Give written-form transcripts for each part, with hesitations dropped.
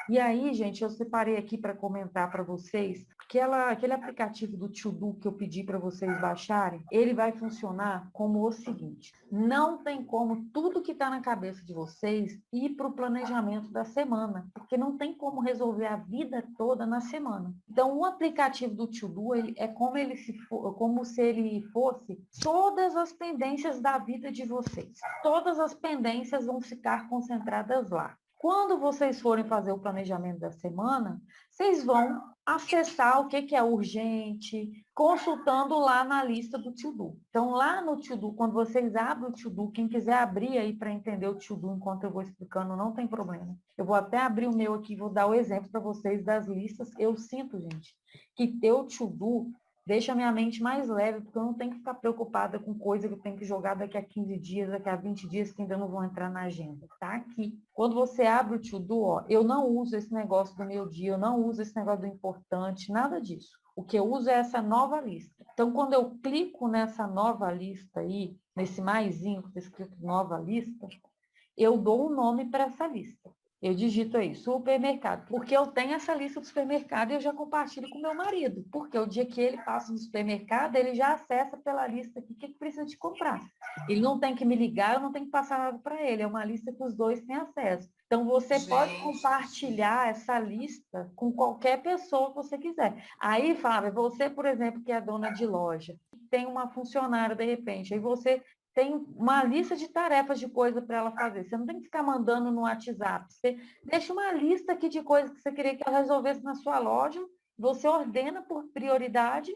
E aí, gente, eu separei aqui para comentar para vocês, aquele aplicativo do To-Do que eu pedi para vocês baixarem, ele vai funcionar como o seguinte: não tem como tudo que está na cabeça de vocês ir para o planejamento da semana, porque não tem como resolver a vida toda na semana. Então, o aplicativo do To-Do é como se ele fosse todas as pendências da vida de vocês. Todas as pendências vão ficar concentradas lá. Quando vocês forem fazer o planejamento da semana, vocês vão acessar o que é urgente, consultando lá na lista do To-Do. Então, lá no To-Do, quando vocês abrem o To-Do, quem quiser abrir aí para entender o To-Do enquanto eu vou explicando, não tem problema. Eu vou até abrir o meu aqui, vou dar o exemplo para vocês das listas. Eu sinto, gente, que ter o To-Do deixa a minha mente mais leve, porque eu não tenho que ficar preocupada com coisa que eu tenho que jogar daqui a 15 dias, daqui a 20 dias, que ainda não vão entrar na agenda. Tá aqui. Quando você abre o To-Do, ó, eu não uso esse negócio do meu dia, eu não uso esse negócio do importante, nada disso. O que eu uso é essa nova lista. Então, quando eu clico nessa nova lista aí, nesse maisinho que está escrito nova lista, eu dou um nome para essa lista. Eu digito aí, supermercado, porque eu tenho essa lista do supermercado e eu já compartilho com meu marido, porque o dia que ele passa no supermercado, ele já acessa pela lista aqui o que precisa de comprar. Ele não tem que me ligar, eu não tenho que passar nada para ele, é uma lista que os dois têm acesso. Então, você pode compartilhar essa lista com qualquer pessoa que você quiser. Aí, Flávia, você, por exemplo, que é dona de loja, tem uma funcionária de repente, aí você tem uma lista de tarefas de coisa para ela fazer. Você não tem que ficar mandando no WhatsApp. Você deixa uma lista aqui de coisas que você queria que ela resolvesse na sua loja, você ordena por prioridade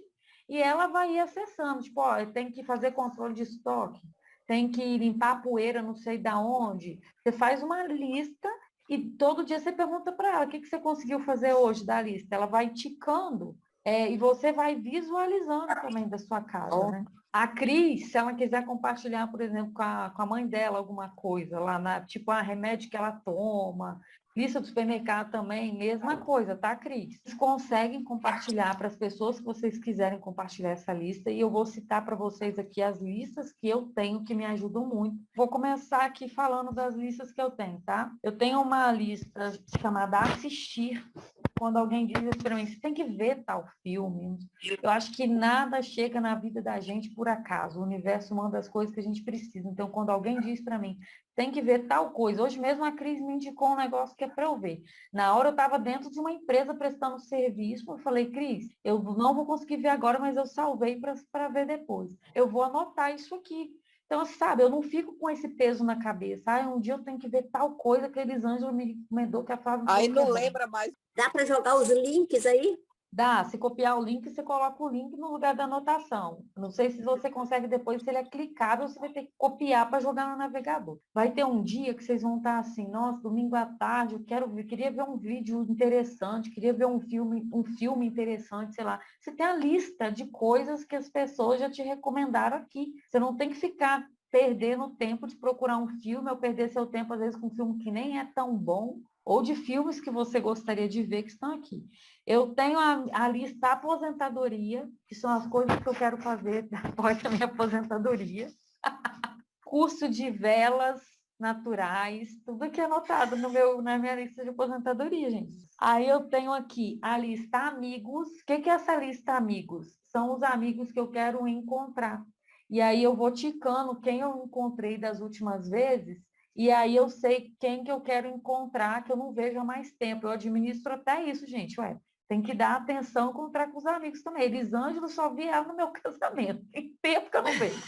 e ela vai ir acessando. Tipo, ó, tem que fazer controle de estoque, tem que limpar a poeira não sei da onde. Você faz uma lista e todo dia você pergunta para ela o que você conseguiu fazer hoje da lista. Ela vai ticando e você vai visualizando também da sua casa, né? A Cris, se ela quiser compartilhar, por exemplo, com a mãe dela alguma coisa, lá tipo, remédio que ela toma, lista do supermercado também, mesma coisa, tá, Cris? Vocês conseguem compartilhar para as pessoas que vocês quiserem compartilhar essa lista, e eu vou citar para vocês aqui as listas que eu tenho que me ajudam muito. Vou começar aqui falando das listas que eu tenho, tá? Eu tenho uma lista chamada Assistir. Quando alguém diz isso para mim, você tem que ver tal filme. Eu acho que nada chega na vida da gente por acaso. O universo manda as coisas que a gente precisa. Então, quando alguém diz para mim, tem que ver tal coisa. Hoje mesmo a Cris me indicou um negócio que é para eu ver. Na hora eu estava dentro de uma empresa prestando serviço. Eu falei, Cris, eu não vou conseguir ver agora, mas eu salvei para ver depois. Eu vou anotar isso aqui. Então, sabe, eu não fico com esse peso na cabeça. Ah, um dia eu tenho que ver tal coisa que a Elisângela me recomendou que a Flávia me Aí falou que é não bom. lembra mais. Dá para jogar os links aí? Dá, se copiar o link, você coloca o link no lugar da anotação. Não sei se você consegue depois, se ele é clicável, você vai ter que copiar para jogar no navegador. Vai ter um dia que vocês vão estar assim, nossa, domingo à tarde, eu quero ver, queria ver um vídeo interessante, queria ver um filme interessante, sei lá. Você tem a lista de coisas que as pessoas já te recomendaram aqui. Você não tem que ficar perdendo tempo de procurar um filme ou perder seu tempo, às vezes, com um filme que nem é tão bom, ou de filmes que você gostaria de ver que estão aqui. Eu tenho a lista aposentadoria, que são as coisas que eu quero fazer após a minha aposentadoria. Curso de velas naturais, tudo aqui anotado na minha lista de aposentadoria, gente. Aí eu tenho aqui a lista amigos. O que é essa lista amigos? São os amigos que eu quero encontrar. E aí eu vou ticando quem eu encontrei das últimas vezes, e aí eu sei quem que eu quero encontrar, que eu não vejo há mais tempo. Eu administro até isso, gente. Ué, tem que dar atenção, encontrar com os amigos também. Elisângela, só vi ela no meu casamento. Tem tempo que eu não vejo.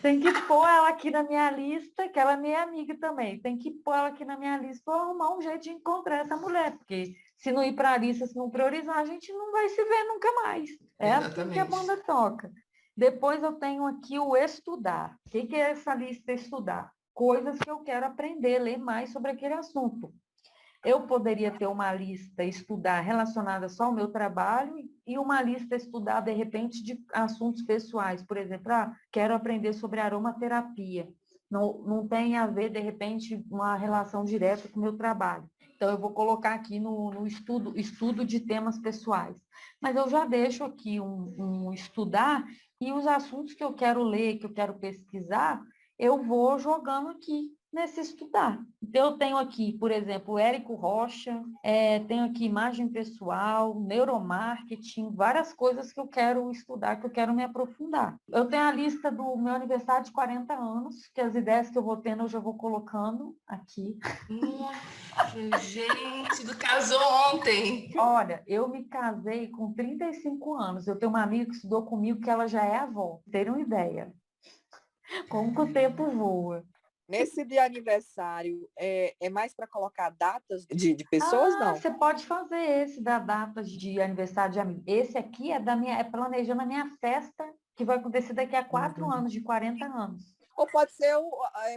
Tem que pôr ela aqui na minha lista, que ela é minha amiga também. Tem que pôr ela aqui na minha lista para arrumar um jeito de encontrar essa mulher. Porque se não ir para a lista, se não priorizar, a gente não vai se ver nunca mais. É assim que a banda toca. Depois eu tenho aqui o estudar. O que é essa lista estudar? Coisas que eu quero aprender, ler mais sobre aquele assunto. Eu poderia ter uma lista estudar relacionada só ao meu trabalho e uma lista estudar, de repente, de assuntos pessoais. Por exemplo, quero aprender sobre aromaterapia. Não tem a ver, de repente, uma relação direta com o meu trabalho. Então, eu vou colocar aqui no estudo de temas pessoais. Mas eu já deixo aqui um estudar e os assuntos que eu quero ler, que eu quero pesquisar, eu vou jogando aqui. nesse estudar. Então, eu tenho aqui, por exemplo, o Érico Rocha, tenho aqui imagem pessoal, neuromarketing, várias coisas que eu quero estudar, que eu quero me aprofundar. Eu tenho a lista do meu aniversário de 40 anos, que as ideias que eu vou tendo eu já vou colocando aqui. Nossa, gente, do casou ontem. Olha, eu me casei com 35 anos. Eu tenho uma amiga que estudou comigo que ela já é avó. Terem uma ideia. Como que o tempo voa. Nesse de aniversário, é mais para colocar datas de pessoas, não? Você pode fazer esse da data de aniversário de amigo. Esse aqui é planejando a minha festa, que vai acontecer daqui a 4 anos, de 40 anos. Ou pode ser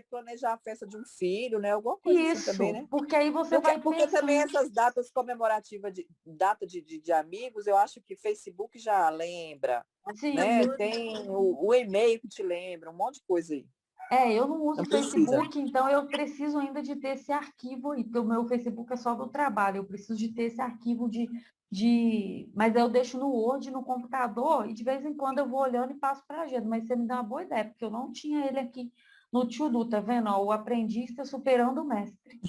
planejar a festa de um filho, né? Alguma coisa Isso, assim também, né? porque aí você vai Porque pensando. também essas datas comemorativas, data de amigos, eu acho que Facebook já lembra, Sim. né? Tem o e-mail que te lembra, um monte de coisa aí. Eu não uso o Facebook, então eu preciso ainda de ter esse arquivo aí, porque o meu Facebook é só do trabalho, eu preciso de ter esse arquivo mas eu deixo no Word, no computador, e de vez em quando eu vou olhando e passo para a agenda, mas você me dá uma boa ideia, porque eu não tinha ele aqui no To-Do, tá vendo? Ó, o aprendiz está superando o mestre.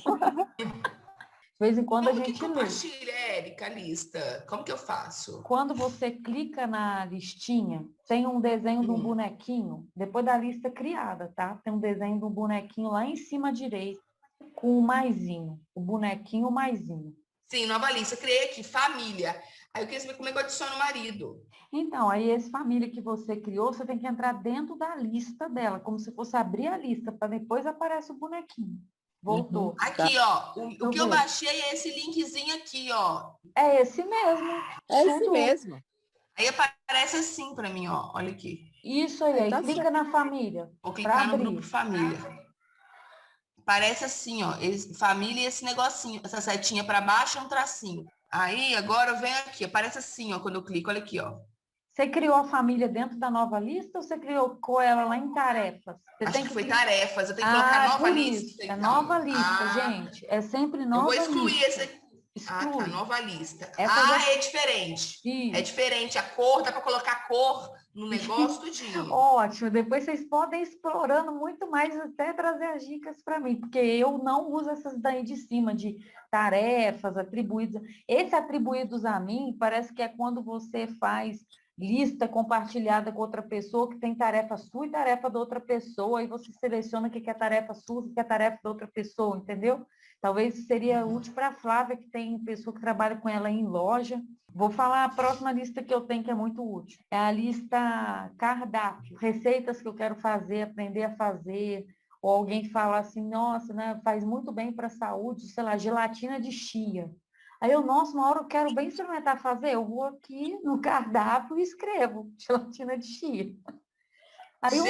De vez em quando a gente lê. Compartilha, Érica, a lista. Como que eu faço? Quando você clica na listinha, tem um desenho de um bonequinho, depois da lista criada, tá? Tem um desenho de um bonequinho lá em cima à direita, com o maisinho, o bonequinho maisinho. Sim, nova lista. Criei aqui, família. Aí eu queria saber como é que eu adiciono o marido. Então, aí essa família que você criou, você tem que entrar dentro da lista dela, como se fosse abrir a lista, para depois aparece o bonequinho. Voltou. Aqui, ó. O que eu baixei é esse linkzinho aqui, ó. É esse mesmo. É esse mesmo. Aí aparece assim para mim, ó. Olha aqui. Isso aí. Aí clica na família. Vou clicar no grupo família. Parece assim, ó. Família e esse negocinho. Essa setinha para baixo é um tracinho. Aí, agora vem aqui. Aparece assim, ó. Quando eu clico, olha aqui, ó. Você criou a família dentro da nova lista ou você colocou ela lá em tarefas? Acho que foi tarefas. Eu tenho que colocar nova lista. É nova lista, gente. É sempre nova lista. Eu vou excluir esse aqui. Exclui. Tá, nova lista. É diferente. Isso. É diferente. A cor, dá para colocar cor no negócio tudinho. Ótimo. Depois vocês podem ir explorando muito mais, até trazer as dicas para mim, porque eu não uso essas daí de cima, de tarefas, atribuídos. Esse atribuídos a mim, parece que é quando você faz lista compartilhada com outra pessoa, que tem tarefa sua e tarefa da outra pessoa, aí você seleciona o que é tarefa sua e o que é tarefa da outra pessoa, entendeu? Talvez seria útil para a Flávia, que tem pessoa que trabalha com ela em loja. Vou falar a próxima lista que eu tenho, que é muito útil. É a lista cardápio, receitas que eu quero fazer, aprender a fazer, ou alguém fala assim, nossa, né, faz muito bem para a saúde, sei lá, gelatina de chia. Aí eu, nossa, uma hora eu quero bem experimentar fazer, eu vou aqui no cardápio e escrevo gelatina de chia. Aí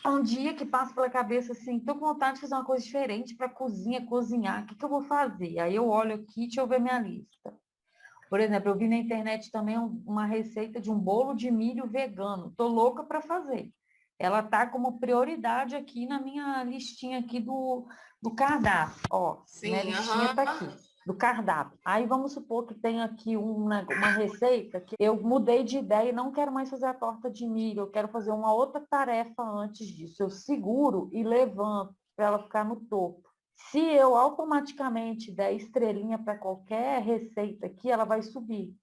um dia que passa pela cabeça assim, tô com vontade de fazer uma coisa diferente para cozinhar, o que eu vou fazer? Aí eu olho aqui, deixa eu ver minha lista. Por exemplo, eu vi na internet também uma receita de um bolo de milho vegano, tô louca para fazer. Ela tá como prioridade aqui na minha listinha aqui do cardápio, ó, Sim, minha listinha tá aqui. Do cardápio. Aí vamos supor que tem aqui uma receita que eu mudei de ideia e não quero mais fazer a torta de milho, eu quero fazer uma outra tarefa antes disso. Eu seguro e levanto para ela ficar no topo. Se eu automaticamente der estrelinha para qualquer receita aqui, ela vai subir.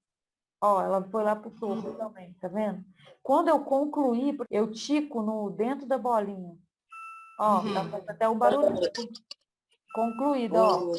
Ó, ela foi lá para o topo também, tá vendo? Quando eu concluir, eu tico dentro da bolinha. Ó, tá fazendo até o barulho. Concluído, ó.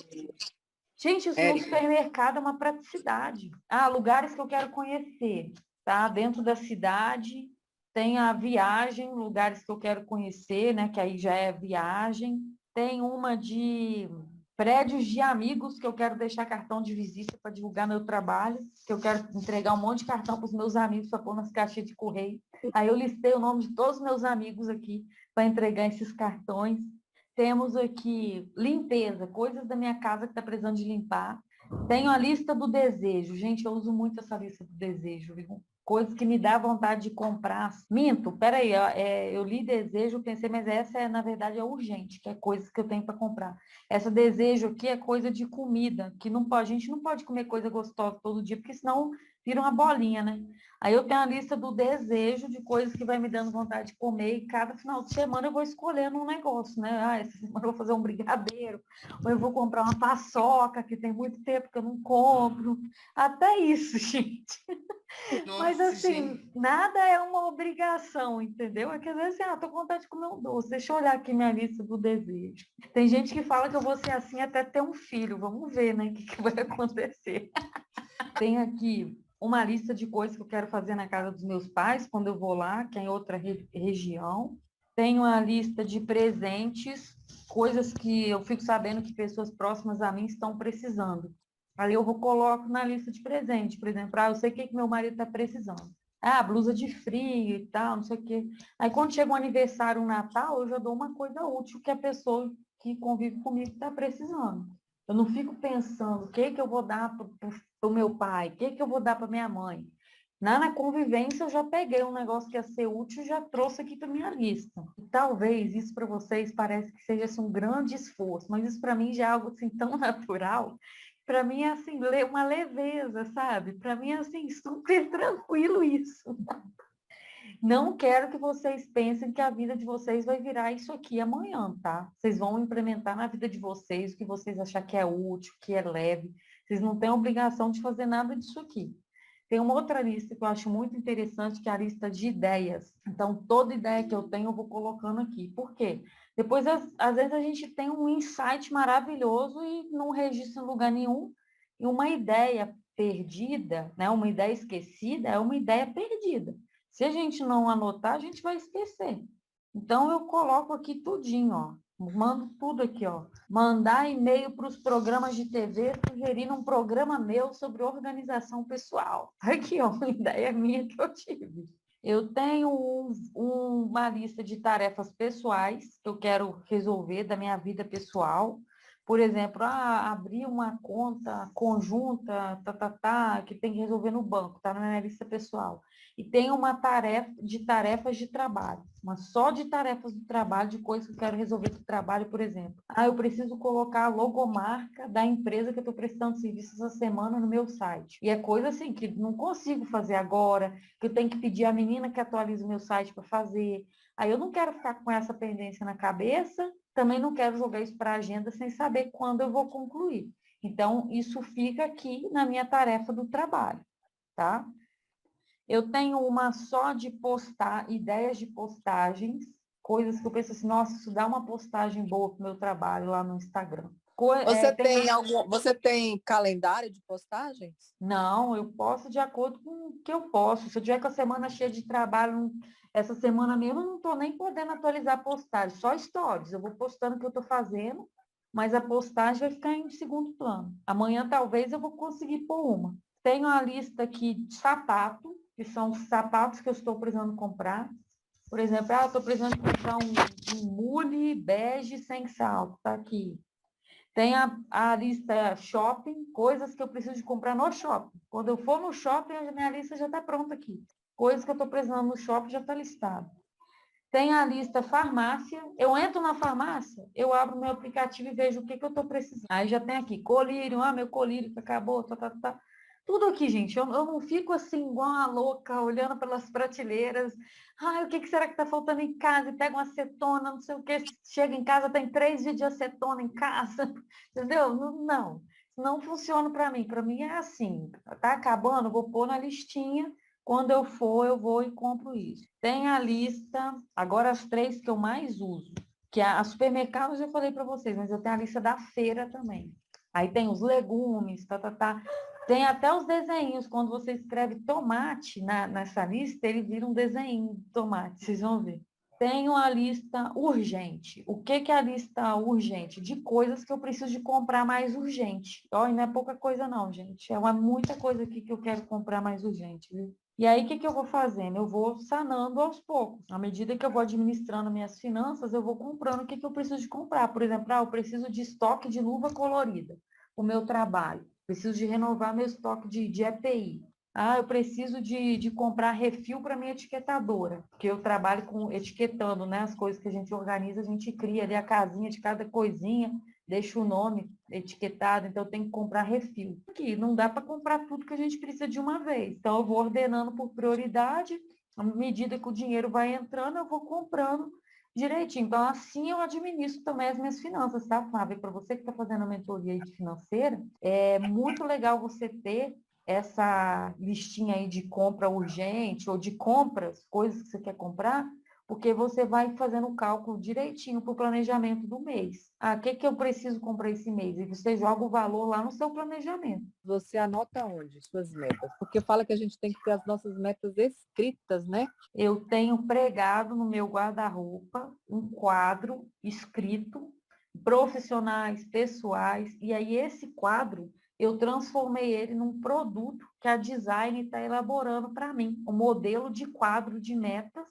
Gente, isso no supermercado é uma praticidade. Lugares que eu quero conhecer, tá? Dentro da cidade, tem a viagem, lugares que eu quero conhecer, né? Que aí já é viagem. Tem uma de prédios de amigos, que eu quero deixar cartão de visita para divulgar meu trabalho, que eu quero entregar um monte de cartão para os meus amigos para pôr nas caixinhas de correio. Aí eu listei o nome de todos os meus amigos aqui para entregar esses cartões. Temos aqui limpeza, coisas da minha casa que está precisando de limpar. Tenho a lista do desejo. Gente, eu uso muito essa lista do desejo, viu? Coisas que me dá vontade de comprar. Minto, peraí, eu li desejo, pensei, mas essa, na verdade, é urgente, que é coisas que eu tenho para comprar. Essa desejo aqui é coisa de comida, que não pode, a gente não pode comer coisa gostosa todo dia, porque senão vira uma bolinha, né? Aí eu tenho a lista do desejo de coisas que vai me dando vontade de comer e cada final de semana eu vou escolhendo um negócio, né? Ah, essa semana eu vou fazer um brigadeiro, ou eu vou comprar uma paçoca, que tem muito tempo que eu não compro. Até isso, gente. Mas Nossa, gente. assim, nada é uma obrigação, entendeu? É que às vezes, tô com vontade de comer um doce. Deixa eu olhar aqui minha lista do desejo. Tem gente que fala que eu vou ser assim até ter um filho. Vamos ver, né? O que vai acontecer. Tem aqui uma lista de coisas que eu quero fazer na casa dos meus pais quando eu vou lá, que é em outra região. Tenho a lista de presentes, coisas que eu fico sabendo que pessoas próximas a mim estão precisando. Aí eu vou coloco na lista de presente, por exemplo, eu sei o que meu marido está precisando. Ah, blusa de frio e tal, não sei o quê. Aí quando chega um aniversário, um Natal, eu já dou uma coisa útil que a pessoa que convive comigo está precisando. Eu não fico pensando o que eu vou dar para o meu pai, o que eu vou dar para minha mãe. Na convivência, eu já peguei um negócio que ia ser útil e já trouxe aqui para minha lista. E talvez isso para vocês parece que seja assim, um grande esforço, mas isso para mim já é algo assim, tão natural. Para mim é assim, uma leveza, sabe? Para mim é assim, super tranquilo isso. Não quero que vocês pensem que a vida de vocês vai virar isso aqui amanhã, tá? Vocês vão implementar na vida de vocês o que vocês achar que é útil, que é leve. Vocês não têm obrigação de fazer nada disso aqui. Tem uma outra lista que eu acho muito interessante, que é a lista de ideias. Então, toda ideia que eu tenho, eu vou colocando aqui. Por quê? Depois, às vezes, a gente tem um insight maravilhoso e não registra em lugar nenhum. E uma ideia perdida, né? Uma ideia esquecida, é uma ideia perdida. Se a gente não anotar, a gente vai esquecer. Então, eu coloco aqui tudinho, ó. Mando tudo aqui, ó. Mandar e-mail para os programas de TV sugerindo um programa meu sobre organização pessoal. Aqui, ó, uma ideia minha que eu tive. Eu tenho uma lista de tarefas pessoais que eu quero resolver da minha vida pessoal. Por exemplo, abrir uma conta conjunta, que tem que resolver no banco, tá na minha lista pessoal. E tem uma tarefa de tarefas de trabalho, uma só de tarefas do trabalho, de coisas que eu quero resolver do trabalho, por exemplo. Eu preciso colocar a logomarca da empresa que eu estou prestando serviço essa semana no meu site. E é coisa assim que não consigo fazer agora, que eu tenho que pedir à menina que atualize o meu site para fazer. Aí eu não quero ficar com essa pendência na cabeça, também não quero jogar isso para a agenda sem saber quando eu vou concluir. Então, isso fica aqui na minha tarefa do trabalho, tá? Eu tenho uma só de postar, ideias de postagens, coisas que eu penso assim, nossa, isso dá uma postagem boa para o meu trabalho lá no Instagram. Você tem calendário de postagens? Não, eu posto de acordo com o que eu posso. Se eu tiver com a semana cheia de trabalho, essa semana mesmo, eu não estou nem podendo atualizar a postagem, só stories. Eu vou postando o que eu estou fazendo, mas a postagem vai ficar em segundo plano. Amanhã, talvez, eu vou conseguir pôr uma. Tenho a lista aqui de sapato, que são os sapatos que eu estou precisando comprar. Por exemplo, eu estou precisando comprar um mule bege sem salto, tá aqui. Tem a lista shopping, coisas que eu preciso de comprar no shopping. Quando eu for no shopping, a minha lista já está pronta aqui. Coisas que eu estou precisando no shopping já está listado. Tem a lista farmácia. Eu entro na farmácia, eu abro meu aplicativo e vejo o que eu estou precisando. Aí já tem aqui, colírio, meu colírio que acabou, tá. Tudo aqui, gente. Eu não fico assim, igual uma louca, olhando pelas prateleiras. O que será que está faltando em casa? E pega uma acetona, não sei o que. Chega em casa, tem 3 vídeos de acetona em casa. Entendeu? Não. Não funciona para mim. Para mim é assim. Tá acabando, eu vou pôr na listinha. Quando eu for, eu vou e compro isso. Tem a lista, agora as 3 que eu mais uso. Que a supermercado, eu já falei para vocês, mas eu tenho a lista da feira também. Aí tem os legumes, tá. Tem até os desenhos, quando você escreve tomate nessa lista, ele vira um desenho de tomate, vocês vão ver. Tenho a lista urgente. O que é a lista urgente? De coisas que eu preciso de comprar mais urgente. E não é pouca coisa não, gente. É muita coisa aqui que eu quero comprar mais urgente, viu? E aí, o que eu vou fazendo? Eu vou sanando aos poucos. À medida que eu vou administrando minhas finanças, eu vou comprando o que eu preciso de comprar. Por exemplo, eu preciso de estoque de luva colorida, o meu trabalho. Preciso de renovar meu estoque de EPI. Eu preciso de comprar refil para minha etiquetadora, porque eu trabalho com etiquetando, né? As coisas que a gente organiza, a gente cria ali a casinha de cada coisinha. deixa o nome etiquetado, então eu tenho que comprar refil. Aqui, não dá para comprar tudo que a gente precisa de uma vez. Então, eu vou ordenando por prioridade, à medida que o dinheiro vai entrando, eu vou comprando direitinho. Então, assim eu administro também as minhas finanças, tá, Flávia? Para você que está fazendo a mentoria aí de financeira, é muito legal você ter essa listinha aí de compra urgente ou de compras, coisas que você quer comprar, porque você vai fazendo o cálculo direitinho para o planejamento do mês. Ah, o que eu preciso comprar esse mês? E você joga o valor lá no seu planejamento. Você anota onde suas metas? Porque fala que a gente tem que ter as nossas metas escritas, né? Eu tenho pregado no meu guarda-roupa um quadro escrito, profissionais, pessoais, e aí esse quadro eu transformei ele num produto que a design está elaborando para mim, um modelo de quadro de metas,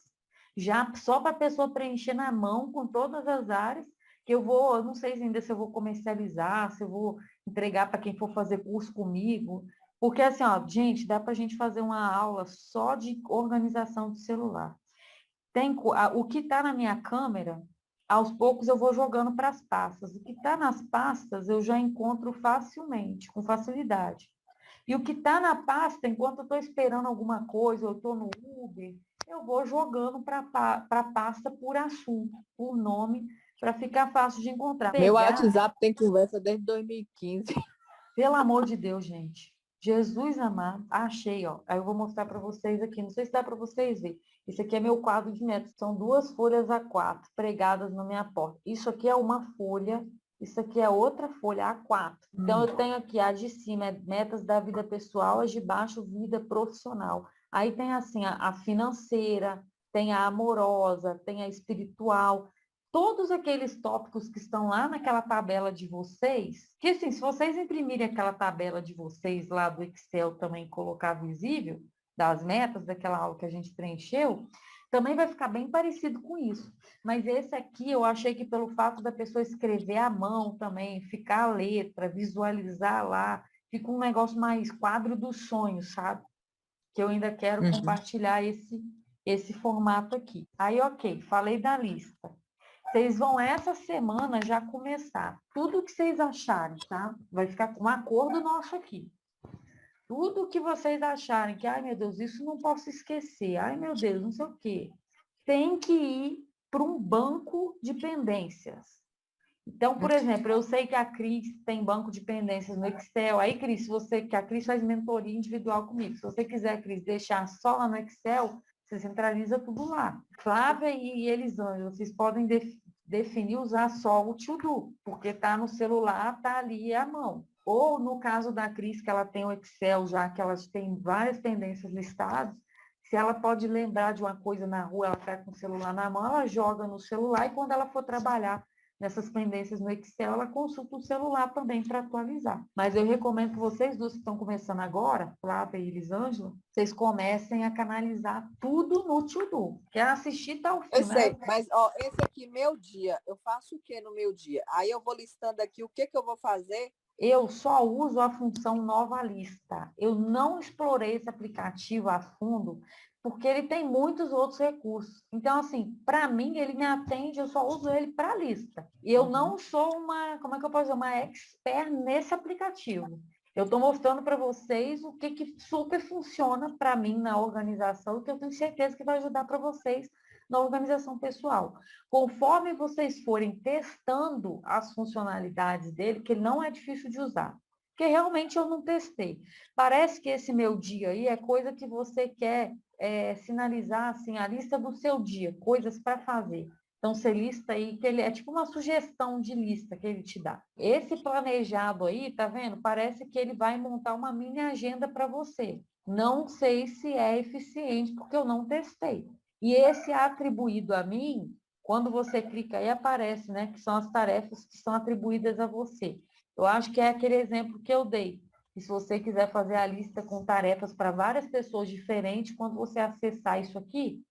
já só para a pessoa preencher na mão com todas as áreas, que eu não sei ainda se eu vou comercializar, se eu vou entregar para quem for fazer curso comigo, porque assim, ó, gente, dá para a gente fazer uma aula só de organização de celular. O que está na minha câmera, aos poucos eu vou jogando para as pastas. O que está nas pastas eu já encontro facilmente, com facilidade. E o que está na pasta, enquanto eu estou esperando alguma coisa, ou eu estou no Uber, eu vou jogando para a pasta por assunto, por nome, para ficar fácil de encontrar. Meu WhatsApp tem conversa desde 2015. Pelo amor de Deus, gente. Jesus amado, achei, ó. Aí eu vou mostrar para vocês aqui. Não sei se dá para vocês verem. Isso aqui é meu quadro de metas. São 2 folhas A4 pregadas na minha porta. Isso aqui é uma folha. Isso aqui é outra folha A4. Então, eu tenho aqui a de cima, metas da vida pessoal, as de baixo, vida profissional. Aí tem assim, a financeira, tem a amorosa, tem a espiritual. Todos aqueles tópicos que estão lá naquela tabela de vocês, que assim, se vocês imprimirem aquela tabela de vocês lá do Excel também colocar visível, das metas daquela aula que a gente preencheu, também vai ficar bem parecido com isso. Mas esse aqui eu achei que pelo fato da pessoa escrever à mão também, ficar a letra, visualizar lá, fica um negócio mais quadro dos sonhos, sabe? Que eu ainda quero compartilhar esse formato aqui. Aí, ok, falei da lista. Vocês vão essa semana já começar. Tudo que vocês acharem, tá? Vai ficar com um acordo nosso aqui. Tudo que vocês acharem que, ai meu Deus, isso não posso esquecer, ai meu Deus, não sei o quê, tem que ir para um banco de pendências. Então, por exemplo, eu sei que a Cris tem banco de pendências no Excel. Aí, Cris, que a Cris faz mentoria individual comigo. Se você quiser, Cris, deixar só lá no Excel, você centraliza tudo lá. Flávia e Elisângela, vocês podem definir usar só o to-do, porque está no celular, está ali à mão. Ou no caso da Cris, que ela tem o Excel, já que elas têm várias pendências listadas, se ela pode lembrar de uma coisa na rua, ela está com o celular na mão, ela joga no celular e quando ela for trabalhar nessas pendências no Excel, ela consulta o celular também para atualizar. Mas eu recomendo que vocês duas que estão começando agora, Flávia e Elisângela, vocês comecem a canalizar tudo no to-do. Quer assistir tal filme? Eu sei, mas ó, esse aqui, meu dia, eu faço o que no meu dia? Aí eu vou listando aqui o que eu vou fazer. Eu só uso a função nova lista. Eu não explorei esse aplicativo a fundo, porque ele tem muitos outros recursos. Então, assim, para mim, ele me atende, eu só uso ele para lista. E eu não sou como é que eu posso dizer, uma expert nesse aplicativo. Eu estou mostrando para vocês o que super funciona para mim na organização, que eu tenho certeza que vai ajudar para vocês na organização pessoal. Conforme vocês forem testando as funcionalidades dele, que não é difícil de usar, porque realmente eu não testei. Parece que esse meu dia aí é coisa que você quer sinalizar, assim, a lista do seu dia, coisas para fazer. Então, você lista aí, que ele é tipo uma sugestão de lista que ele te dá. Esse planejado aí, tá vendo? Parece que ele vai montar uma mini agenda para você. Não sei se é eficiente, porque eu não testei. E esse atribuído a mim, quando você clica aí, aparece, né? Que são as tarefas que são atribuídas a você. Eu acho que é aquele exemplo que eu dei. E se você quiser fazer a lista com tarefas para várias pessoas diferentes, quando você acessar isso aqui,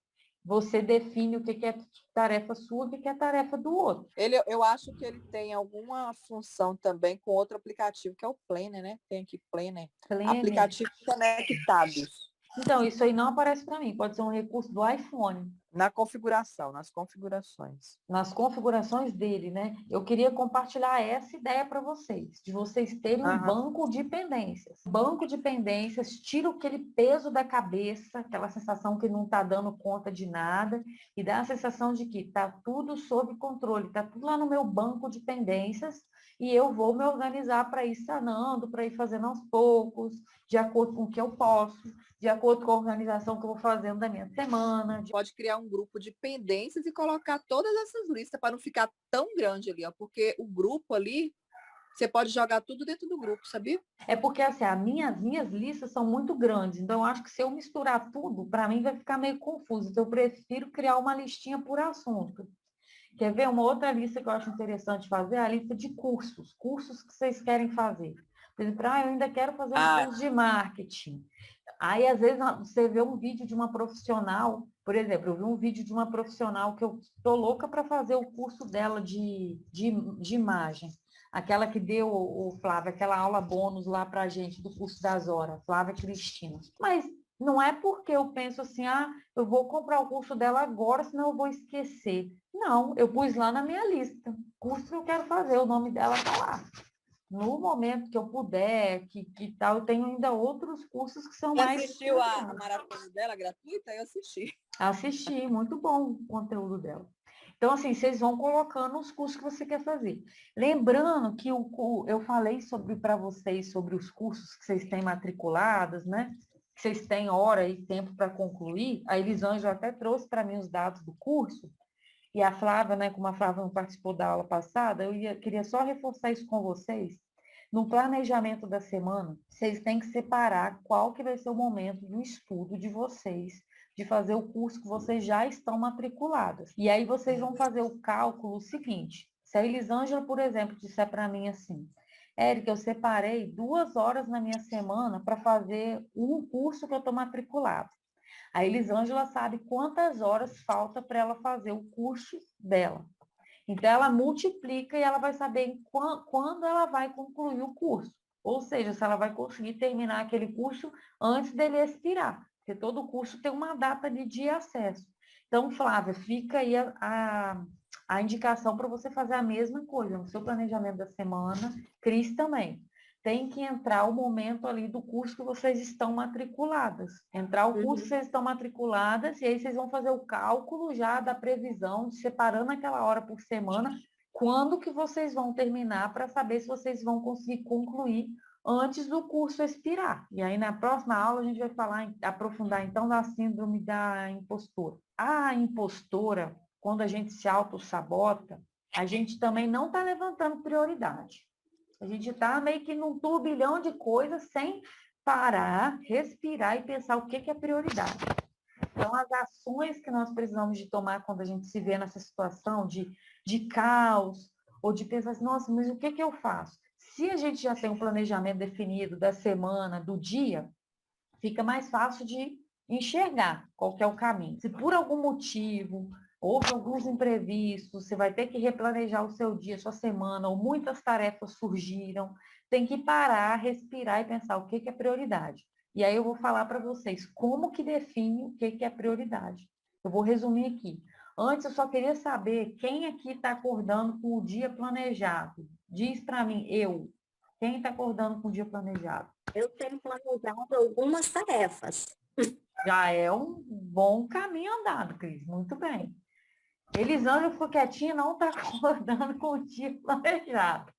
você define o que é tarefa sua e o que é tarefa do outro. Eu acho que ele tem alguma função também com outro aplicativo, que é o Planner, né? Tem aqui Planner. Aplicativos conectados. Então, isso aí não aparece para mim. Pode ser um recurso do iPhone. Na configuração, nas configurações. Nas configurações dele, né? Eu queria compartilhar essa ideia para vocês, de vocês terem um banco de pendências. Banco de pendências, tira aquele peso da cabeça, aquela sensação que não está dando conta de nada, e dá a sensação de que está tudo sob controle, está tudo lá no meu banco de pendências, e eu vou me organizar para ir sanando, para ir fazendo aos poucos, de acordo com o que eu posso, de acordo com a organização que eu vou fazendo da minha semana. Pode criar um grupo de pendências e colocar todas essas listas para não ficar tão grande ali, ó, porque o grupo ali, você pode jogar tudo dentro do grupo, sabia? É porque assim, as minhas listas são muito grandes, então eu acho que se eu misturar tudo, para mim vai ficar meio confuso. Então eu prefiro criar uma listinha por assunto. Quer ver uma outra lista que eu acho interessante fazer? É a lista de cursos que vocês querem fazer. Por exemplo, eu ainda quero fazer um curso de marketing. Aí, às vezes, você vê um vídeo de uma profissional, por exemplo, eu vi um vídeo de uma profissional que eu estou louca para fazer o curso dela de imagem. Aquela que deu, o Flávia, aquela aula bônus lá para a gente do curso das horas, Flávia Cristina. Mas não é porque eu penso assim, eu vou comprar o curso dela agora, senão eu vou esquecer. Não, eu pus lá na minha lista. Curso que eu quero fazer, o nome dela está lá. No momento que eu puder, que tal, eu tenho ainda outros cursos que são mais... Você assistiu a maratona dela gratuita? Eu assisti. Assisti, muito bom o conteúdo dela. Então, assim, vocês vão colocando os cursos que você quer fazer. Lembrando que eu falei para vocês sobre os cursos que vocês têm matriculados, né? Que vocês têm hora e tempo para concluir. A Elisângela até trouxe para mim os dados do curso. E a Flávia, né, como a Flávia não participou da aula passada, queria só reforçar isso com vocês. No planejamento da semana, vocês têm que separar qual que vai ser o momento do estudo de vocês, de fazer o curso que vocês já estão matriculadas. E aí vocês vão fazer o cálculo seguinte. Se a Elisângela, por exemplo, disser para mim assim, Érica, eu separei 2 horas na minha semana para fazer um curso que eu estou matriculado. A Elisângela sabe quantas horas falta para ela fazer o curso dela. Então, ela multiplica e ela vai saber quando ela vai concluir o curso. Ou seja, se ela vai conseguir terminar aquele curso antes dele expirar. Porque todo curso tem uma data de acesso. Então, Flávia, fica aí a indicação para você fazer a mesma coisa no seu planejamento da semana. Cris também. Tem que entrar o momento ali do curso que vocês estão matriculadas. Entrar o curso que vocês estão matriculadas, e aí vocês vão fazer o cálculo já da previsão, separando aquela hora por semana, quando que vocês vão terminar, para saber se vocês vão conseguir concluir antes do curso expirar. E aí, na próxima aula, a gente vai aprofundar, então, da síndrome da impostora. A impostora, quando a gente se auto-sabota, a gente também não está levantando prioridade. A gente está meio que num turbilhão de coisas sem parar, respirar e pensar o que é prioridade. Então, as ações que nós precisamos de tomar quando a gente se vê nessa situação de caos, ou de pensar assim, nossa, mas o que eu faço? Se a gente já tem um planejamento definido da semana, do dia, fica mais fácil de enxergar qual que é o caminho. Se por algum motivo houve alguns imprevistos, você vai ter que replanejar o seu dia, sua semana, ou muitas tarefas surgiram, tem que parar, respirar e pensar o que é prioridade. E aí eu vou falar para vocês como que define o que é prioridade. Eu vou resumir aqui. Antes eu só queria saber quem aqui está acordando com o dia planejado. Diz para mim, quem está acordando com o dia planejado? Eu tenho planejado algumas tarefas. Já é um bom caminho andado, Cris. Muito bem. Elisângela ficou quietinha, não está acordando com o dia planejado.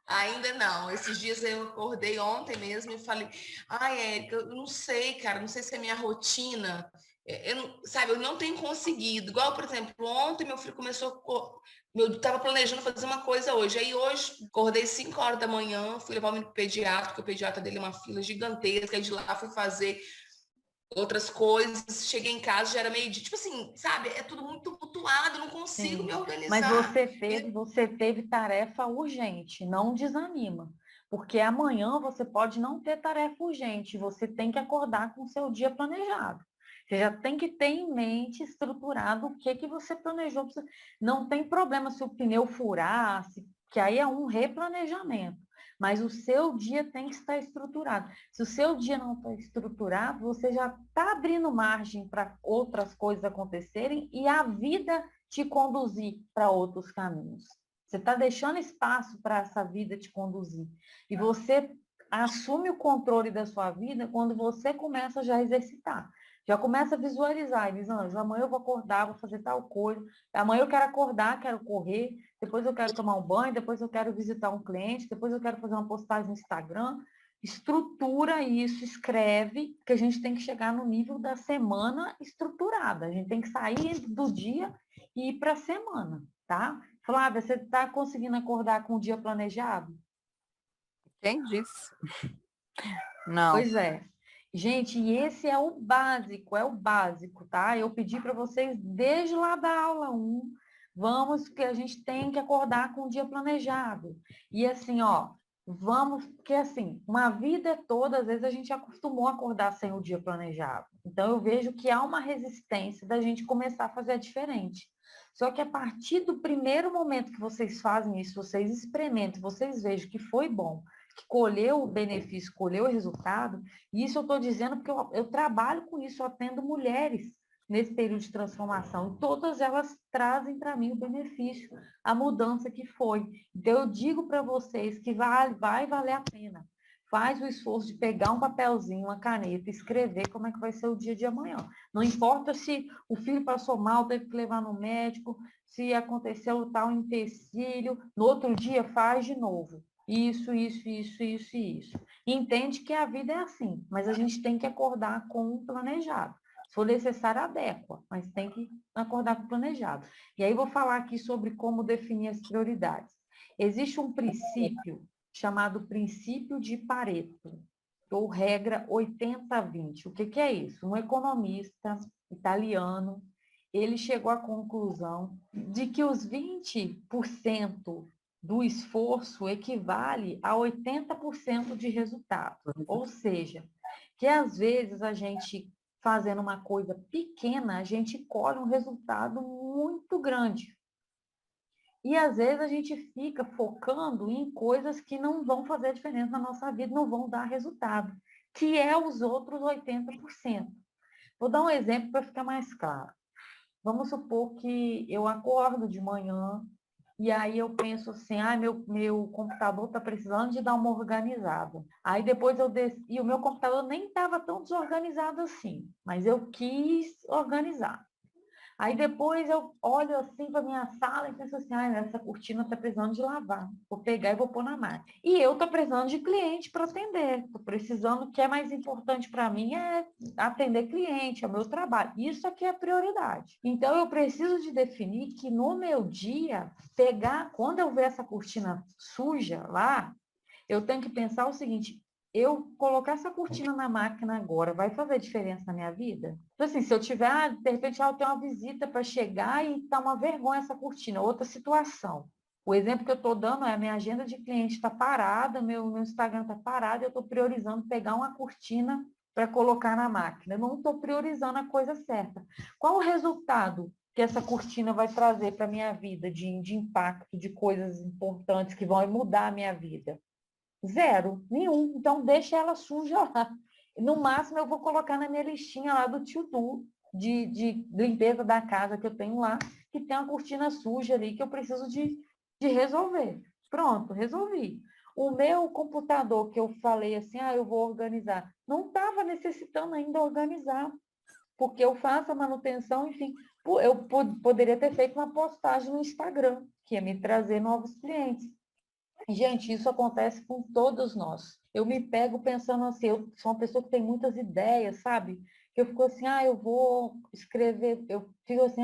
Ainda não. Esses dias eu acordei ontem mesmo e falei, Érica, eu não sei, cara, não sei se é minha rotina. Eu não tenho conseguido. Igual, por exemplo, ontem meu filho começou, eu estava planejando fazer uma coisa hoje. Aí hoje, acordei 5 horas da manhã, fui levar o menino pro pediatra, porque o pediatra dele é uma fila gigantesca, aí de lá fui fazer outras coisas, cheguei em casa, já era meio-dia, tipo assim, sabe, é tudo muito tumultuado, não consigo me organizar. Mas você teve tarefa urgente, não desanima, porque amanhã você pode não ter tarefa urgente, você tem que acordar com o seu dia planejado. Você já tem que ter em mente, estruturado, o que você planejou. Não tem problema se o pneu furasse, que aí é um replanejamento. mas o seu dia tem que estar estruturado. Se o seu dia não está estruturado, você já está abrindo margem para outras coisas acontecerem e a vida te conduzir para outros caminhos. Você está deixando espaço para essa vida te conduzir. E você assume o controle da sua vida quando você começa já a exercitar. Já começa a visualizar, Elisângela, amanhã eu vou acordar, vou fazer tal coisa, amanhã eu quero acordar, quero correr, depois eu quero tomar um banho, depois eu quero visitar um cliente, depois eu quero fazer uma postagem no Instagram. Estrutura isso, escreve, que a gente tem que chegar no nível da semana estruturada. A gente tem que sair do dia e ir para a semana, tá? Flávia, você está conseguindo acordar com o dia planejado? Quem disse? Não. Pois é. Gente, e esse é o básico, tá? Eu pedi para vocês desde lá da aula 1, vamos que a gente tem que acordar com o dia planejado. E assim, ó, vamos, porque assim, uma vida toda, às vezes a gente acostumou a acordar sem o dia planejado. Então eu vejo que há uma resistência da gente começar a fazer diferente. Só que a partir do primeiro momento que vocês fazem isso, vocês experimentam, vocês vejam que foi bom, que colheu o benefício, colheu o resultado, e isso eu estou dizendo porque eu trabalho com isso, eu atendo mulheres nesse período de transformação, e todas elas trazem para mim o benefício, a mudança que foi. Então, eu digo para vocês que vai valer a pena. Faz o esforço de pegar um papelzinho, uma caneta, escrever como é que vai ser o dia de amanhã. Não importa se o filho passou mal, teve que levar no médico, se aconteceu tal empecilho, no outro dia faz de novo. Isso. E entende que a vida é assim, mas a gente tem que acordar com o planejado. Se for necessário, adequa, mas tem que acordar com o planejado. E aí vou falar aqui sobre como definir as prioridades. Existe um princípio chamado princípio de Pareto, ou regra 80-20. O que é isso? Um economista italiano, ele chegou à conclusão de que os 20% do esforço equivale a 80% de resultado. Ou seja, que às vezes a gente fazendo uma coisa pequena, a gente colhe um resultado muito grande. E às vezes a gente fica focando em coisas que não vão fazer diferença na nossa vida, não vão dar resultado, que é os outros 80%. Vou dar um exemplo para ficar mais claro. Vamos supor que eu acordo de manhã e aí eu penso assim, meu computador está precisando de dar uma organizada. Aí depois eu desci, e o meu computador nem estava tão desorganizado assim, mas eu quis organizar. Aí depois eu olho assim para minha sala e penso assim, essa cortina está precisando de lavar. Vou pegar e vou pôr na máquina. E eu estou precisando de cliente para atender. Estou precisando, o que é mais importante para mim é atender cliente, é o meu trabalho. Isso aqui é prioridade. Então eu preciso de definir que no meu dia, quando eu ver essa cortina suja lá, eu tenho que pensar o seguinte, eu colocar essa cortina na máquina agora vai fazer diferença na minha vida? Então, assim, se eu tiver, de repente, eu tenho uma visita para chegar e tá uma vergonha essa cortina, outra situação. O exemplo que eu estou dando é a minha agenda de cliente está parada, meu Instagram está parado, eu estou priorizando pegar uma cortina para colocar na máquina. Eu não estou priorizando a coisa certa. Qual o resultado que essa cortina vai trazer para a minha vida de impacto, de coisas importantes que vão mudar a minha vida? Zero, nenhum. Então, deixa ela suja lá. No máximo, eu vou colocar na minha listinha lá do to-do, de limpeza da casa que eu tenho lá, que tem uma cortina suja ali que eu preciso de resolver. Pronto, resolvi. O meu computador, que eu falei assim, eu vou organizar, não estava necessitando ainda organizar, porque eu faço a manutenção, enfim, eu poderia ter feito uma postagem no Instagram, que ia me trazer novos clientes. Gente, isso acontece com todos nós. Eu me pego pensando assim, eu sou uma pessoa que tem muitas ideias, sabe? Que eu fico assim, eu vou escrever, eu fico assim,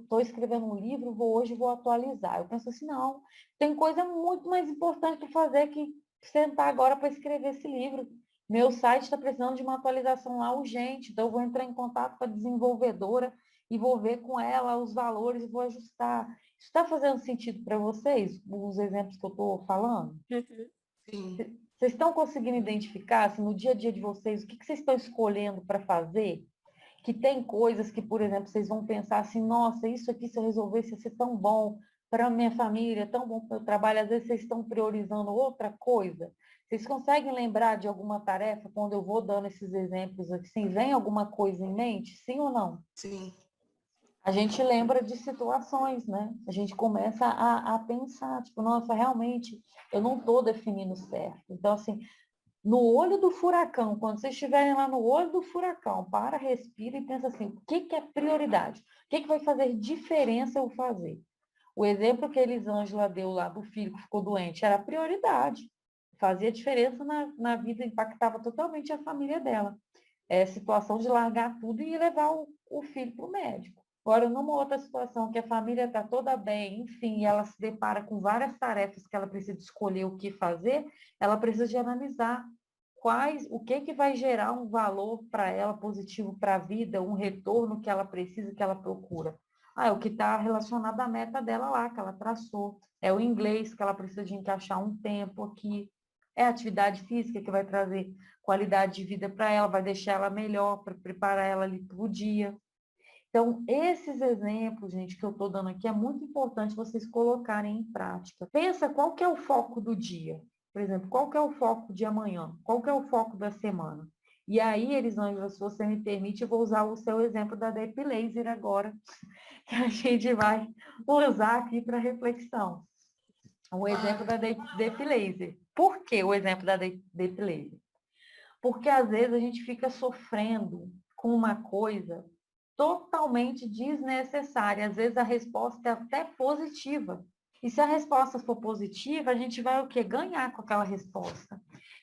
tô escrevendo um livro, hoje vou atualizar. Eu penso assim, não, tem coisa muito mais importante para fazer que sentar agora para escrever esse livro. Meu site está precisando de uma atualização lá urgente, então eu vou entrar em contato com a desenvolvedora e vou ver com ela os valores e vou ajustar. Está fazendo sentido para vocês, os exemplos que eu estou falando? Sim. Vocês estão conseguindo identificar, assim, no dia a dia de vocês, o que vocês estão escolhendo para fazer? Que tem coisas que, por exemplo, vocês vão pensar assim, nossa, isso aqui se eu resolvesse ia ser tão bom, para minha família, é tão bom para o meu trabalho, às vezes vocês estão priorizando outra coisa. Vocês conseguem lembrar de alguma tarefa quando eu vou dando esses exemplos assim? Vem alguma coisa em mente? Sim ou não? Sim. A gente lembra de situações, né? A gente começa a pensar, tipo, nossa, realmente, eu não estou definindo certo. Então, assim, no olho do furacão, quando vocês estiverem lá no olho do furacão, para, respira e pensa assim, o que que é prioridade? O que que vai fazer diferença eu fazer? O exemplo que Elisângela deu lá do filho que ficou doente era a prioridade. Fazia diferença na vida, impactava totalmente a família dela. É situação de largar tudo e levar o filho para o médico. Agora, numa outra situação que a família está toda bem, enfim, e ela se depara com várias tarefas que ela precisa escolher o que fazer, ela precisa de analisar o que que vai gerar um valor para ela positivo para a vida, um retorno que ela precisa, que ela procura. Ah, é o que está relacionado à meta dela lá, que ela traçou. É o inglês que ela precisa de encaixar um tempo aqui. É a atividade física que vai trazer qualidade de vida para ela, vai deixar ela melhor, para preparar ela ali para o dia. Então, esses exemplos, gente, que eu estou dando aqui, é muito importante vocês colocarem em prática. Pensa qual que é o foco do dia. Por exemplo, qual que é o foco de amanhã? Qual que é o foco da semana? E aí, Elisângela, se você me permite, eu vou usar o seu exemplo da Deep Laser agora, que a gente vai usar aqui para reflexão. O exemplo da Deep Laser. Por que o exemplo da Deep Laser? Porque às vezes a gente fica sofrendo com uma coisa totalmente desnecessária. Às vezes a resposta é até positiva. E se a resposta for positiva, a gente vai o quê? Ganhar com aquela resposta.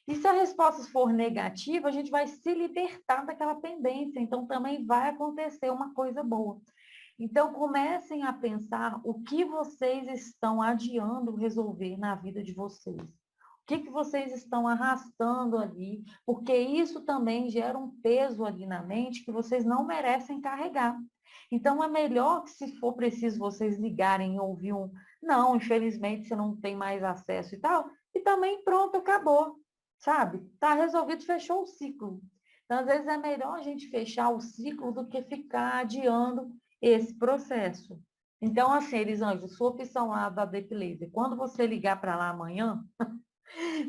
E se a resposta for negativa, a gente vai se libertar daquela pendência. Então também vai acontecer uma coisa boa. Então comecem a pensar o que vocês estão adiando resolver na vida de vocês. O que vocês estão arrastando ali, porque isso também gera um peso ali na mente que vocês não merecem carregar. Então, é melhor que, se for preciso, vocês ligarem e ouvir não, infelizmente você não tem mais acesso e também pronto, acabou, sabe? Está resolvido, fechou o ciclo. Então, às vezes, é melhor a gente fechar o ciclo do que ficar adiando esse processo. Então, assim, Elisângela, sua opção lá da Deep Laser, quando você ligar para lá amanhã,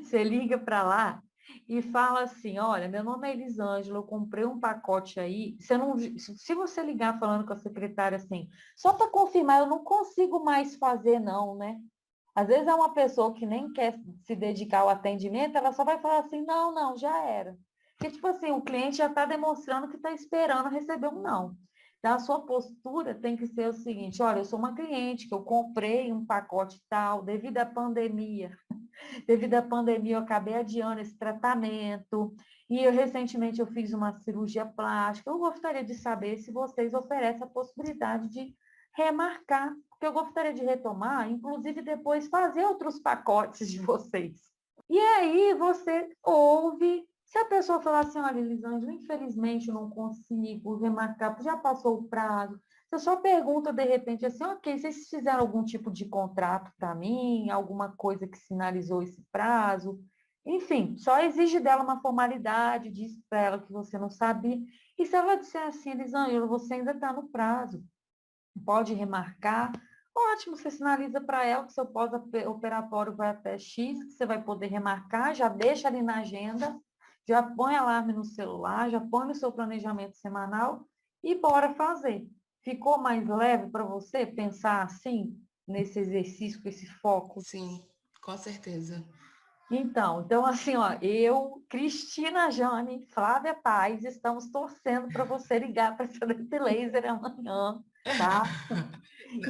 você liga para lá e fala assim, olha, meu nome é Elisângela, eu comprei um pacote aí. Você não, se você ligar falando com a secretária assim, só para confirmar, eu não consigo mais fazer não, né? Às vezes é uma pessoa que nem quer se dedicar ao atendimento, ela só vai falar assim, não, não, já era. Porque, tipo assim, o cliente já está demonstrando que está esperando receber um não. Então, a sua postura tem que ser o seguinte, olha, eu sou uma cliente que eu comprei um pacote tal, devido à pandemia, eu acabei adiando esse tratamento. E recentemente eu fiz uma cirurgia plástica. Eu gostaria de saber se vocês oferecem a possibilidade de remarcar, porque eu gostaria de retomar, inclusive depois fazer outros pacotes de vocês. E aí você ouve. Se a pessoa falar assim, olha, Elisângela, infelizmente eu não consigo remarcar, já passou o prazo, você só pergunta, de repente, assim, ok, vocês fizeram algum tipo de contrato para mim, alguma coisa que sinalizou esse prazo? Enfim, só exige dela uma formalidade, diz para ela que você não sabia. E se ela disser assim, Elisângela, você ainda está no prazo, pode remarcar, ótimo, você sinaliza para ela que seu pós-operatório vai até X, que você vai poder remarcar, já deixa ali na agenda, já põe alarme no celular, já põe no seu planejamento semanal e bora fazer. Ficou mais leve para você pensar assim, nesse exercício, com esse foco? Sim, com certeza. Então assim, ó, eu, Cristina Jane, Flávia Paz, estamos torcendo para você ligar para essa Deep Laser amanhã, tá?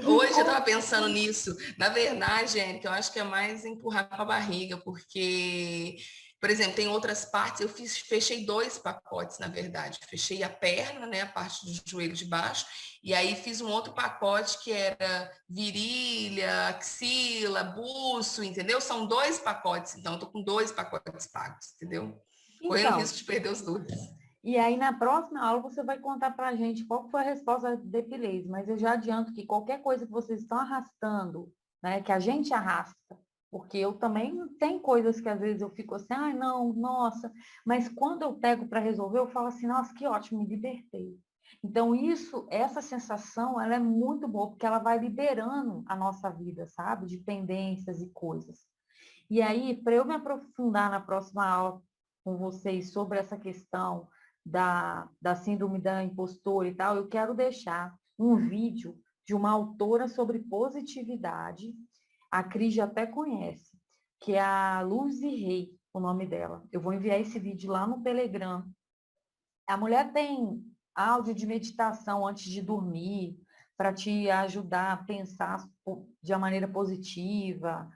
Hoje eu estava pensando nisso. Na verdade, Érica, eu acho que é mais empurrar com a barriga, porque, por exemplo, tem outras partes. Fechei 2 pacotes, na verdade. Fechei a perna, né, a parte do joelho de baixo, e aí fiz um outro pacote que era virilha, axila, buço, entendeu? São 2 pacotes, então eu tô com 2 pacotes pagos, entendeu? Correndo o Então, risco de perder os 2. e aí na próxima aula você vai contar para a gente qual foi a resposta da Depilase, mas eu já adianto que qualquer coisa que vocês estão arrastando, né, que a gente arrasta, porque eu também tem coisas que às vezes eu fico assim, não, nossa, mas quando eu pego para resolver, eu falo assim, nossa, que ótimo, me libertei. Então, essa sensação, ela é muito boa, porque ela vai liberando a nossa vida, sabe? De pendências e coisas. E aí, para eu me aprofundar na próxima aula com vocês sobre essa questão da síndrome da impostora e tal, eu quero deixar um vídeo de uma autora sobre positividade, a Cris já até conhece, que é a Lucy Hay, o nome dela. Eu vou enviar esse vídeo lá no Telegram. A mulher tem áudio de meditação antes de dormir, para te ajudar a pensar de uma maneira positiva,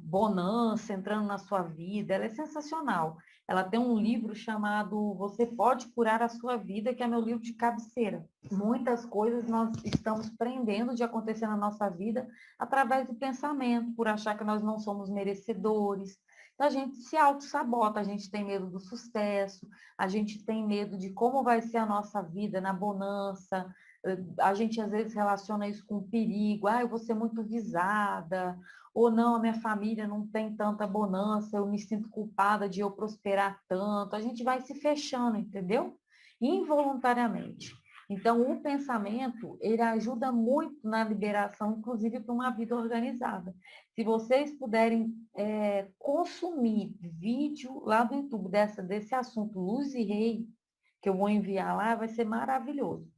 bonança entrando na sua vida. Ela é sensacional. Ela tem um livro chamado Você Pode Curar a Sua Vida, que é meu livro de cabeceira. Muitas coisas nós estamos prendendo de acontecer na nossa vida através do pensamento, por achar que nós não somos merecedores. Então, a gente se auto-sabota, a gente tem medo do sucesso, a gente tem medo de como vai ser a nossa vida na bonança, a gente às vezes relaciona isso com perigo, eu vou ser muito visada, ou não, a minha família não tem tanta bonança, eu me sinto culpada de eu prosperar tanto, a gente vai se fechando, entendeu? Involuntariamente. Então, o pensamento, ele ajuda muito na liberação, inclusive para uma vida organizada. Se vocês puderem consumir vídeo lá do YouTube desse assunto, Lucy Hay, que eu vou enviar lá, vai ser maravilhoso.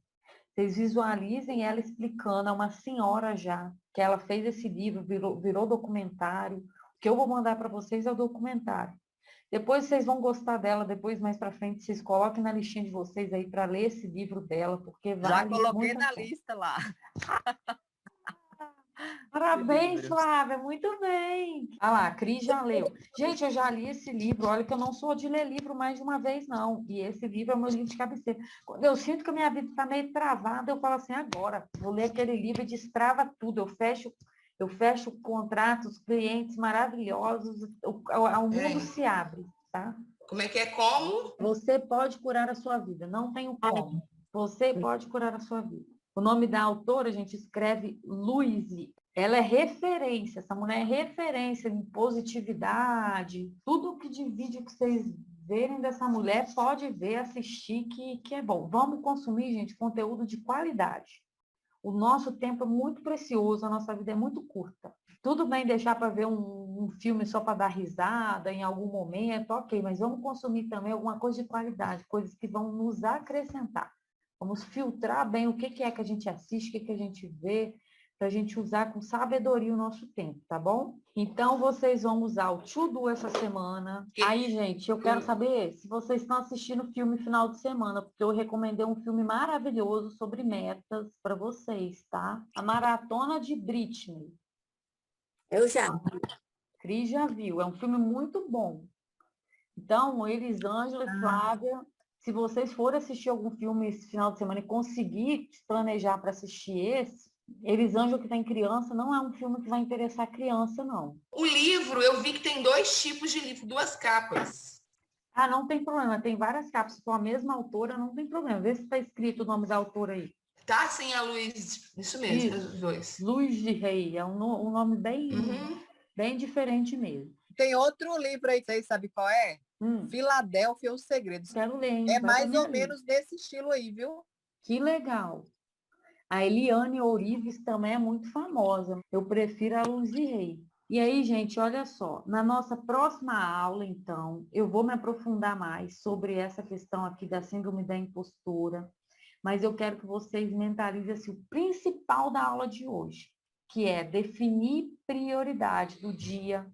Vocês visualizem ela explicando, é uma senhora já, que ela fez esse livro, virou documentário. O que eu vou mandar para vocês é o documentário. Depois vocês vão gostar dela, depois mais para frente vocês coloquem na listinha de vocês aí para ler esse livro dela, porque vale Já coloquei muito na a pena. lista lá. Parabéns, Flávia, muito bem. Ah lá, a Cris já leu. Gente, eu já li esse livro, olha que eu não sou de ler livro mais de uma vez, não. E esse livro é o meu livro de cabeceira. Quando eu sinto que a minha vida está meio travada, eu falo assim, agora, vou ler aquele livro e destrava tudo. Eu fecho contratos, clientes maravilhosos, o mundo se abre, tá? Como é que é? Como? Você pode curar a sua vida, não tem o como. Você pode curar a sua vida. O nome da autora, a gente escreve Louise. Ela é referência, essa mulher é referência em positividade. Tudo que de vídeo que vocês verem dessa mulher, pode ver, assistir, que é bom. Vamos consumir, gente, conteúdo de qualidade. O nosso tempo é muito precioso, a nossa vida é muito curta. Tudo bem deixar para ver um filme só para dar risada em algum momento, ok, mas vamos consumir também alguma coisa de qualidade, coisas que vão nos acrescentar. Vamos filtrar bem o que é que a gente assiste, o que a gente vê, para a gente usar com sabedoria o nosso tempo, tá bom? Então, vocês vão usar o To Do essa semana. Aí, gente, eu quero saber se vocês estão assistindo filme final de semana, porque eu recomendei um filme maravilhoso sobre metas para vocês, tá? A Maratona de Britney. Eu já. Cris já viu, é um filme muito bom. Então, Elisângela e Flávia, se vocês forem assistir algum filme esse final de semana e conseguir se planejar para assistir esse, Elisângela, que tem criança, não é um filme que vai interessar criança, não. O livro, eu vi que tem 2 tipos de livro, 2 capas. Ah, não tem problema, tem várias capas. Se for a mesma autora, não tem problema. Vê se está escrito o nome da autora aí. Tá, sim, a Luiz. Isso mesmo, Isso. os 2. Luz de Rei, é um nome bem diferente mesmo. Tem outro livro aí, vocês sabem qual é? Filadélfia, Os Segredos. Quero ler, hein? É mais ou menos desse estilo aí, viu? Que legal. A Eliane Ourives também é muito famosa. Eu prefiro a Luz de Rei. E aí, gente, olha só. Na nossa próxima aula, então, eu vou me aprofundar mais sobre essa questão aqui da síndrome da impostora. Mas eu quero que vocês mentalizem assim, o principal da aula de hoje, que é definir prioridade do dia,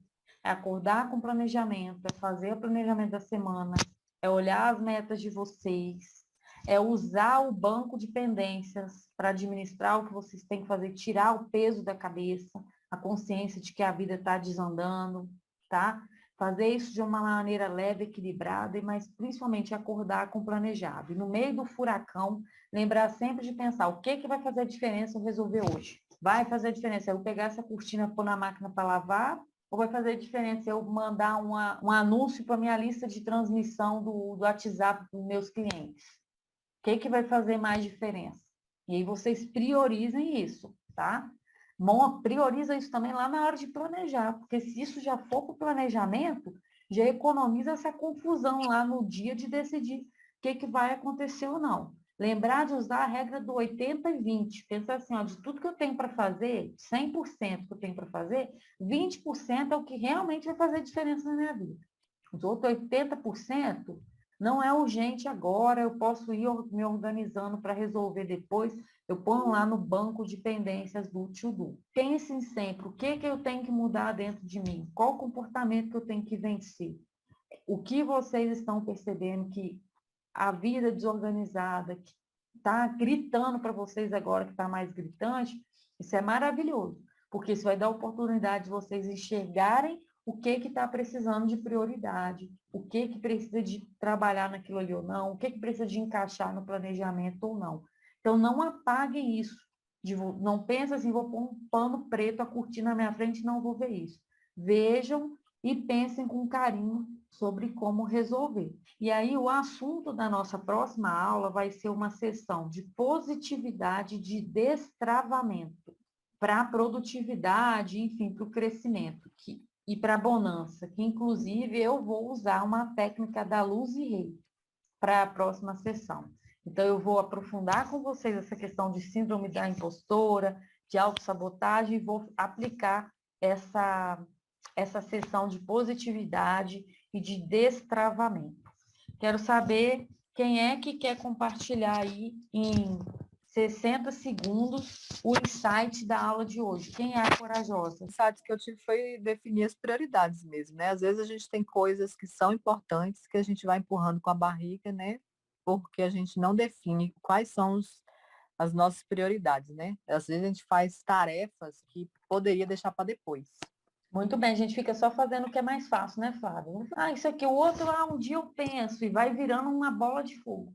é acordar com planejamento, é fazer o planejamento da semana, é olhar as metas de vocês, é usar o banco de pendências para administrar o que vocês têm que fazer, tirar o peso da cabeça, a consciência de que a vida está desandando, tá? Fazer isso de uma maneira leve, equilibrada, mas principalmente acordar com planejado. E no meio do furacão, lembrar sempre de pensar o que vai fazer a diferença eu resolver hoje. Vai fazer a diferença eu pegar essa cortina e pôr na máquina para lavar, ou vai fazer a diferença eu mandar um anúncio para minha lista de transmissão do WhatsApp dos meus clientes? O que vai fazer mais diferença? E aí vocês priorizem isso, tá? Prioriza isso também lá na hora de planejar, porque se isso já for para o planejamento, já economiza essa confusão lá no dia de decidir o que vai acontecer ou não. Lembrar de usar a regra do 80 e 20. Pensar assim, ó, de tudo que eu tenho para fazer, 100% que eu tenho para fazer, 20% é o que realmente vai fazer diferença na minha vida. Os outros 80% não é urgente agora, eu posso ir me organizando para resolver depois, eu ponho lá no banco de pendências do to-do. Pensem sempre, o que eu tenho que mudar dentro de mim? Qual o comportamento que eu tenho que vencer? O que vocês estão percebendo que a vida desorganizada, que está gritando para vocês agora, que está mais gritante, isso é maravilhoso, porque isso vai dar oportunidade de vocês enxergarem o que está precisando de prioridade, o que precisa de trabalhar naquilo ali ou não, o que precisa de encaixar no planejamento ou não. Então, não apaguem isso. Não pensa assim, vou pôr um pano preto a curtir na minha frente e não vou ver isso. Vejam e pensem com carinho sobre como resolver. E aí, o assunto da nossa próxima aula vai ser uma sessão de positividade de destravamento para a produtividade, enfim, para o crescimento e para a bonança, que inclusive eu vou usar uma técnica da Luz e Rei para a próxima sessão. Então, eu vou aprofundar com vocês essa questão de síndrome da impostora, de autossabotagem, e vou aplicar essa sessão de positividade e de destravamento. Quero saber quem é que quer compartilhar aí em 60 segundos o insight da aula de hoje. Quem é a corajosa? O insight que eu tive foi definir as prioridades mesmo, né? Às vezes a gente tem coisas que são importantes que a gente vai empurrando com a barriga, né? Porque a gente não define quais são as nossas prioridades, né? Às vezes a gente faz tarefas que poderia deixar para depois. Muito bem, a gente fica só fazendo o que é mais fácil, né, Flávia? Ah, isso aqui, o outro, um dia eu penso, e vai virando uma bola de fogo,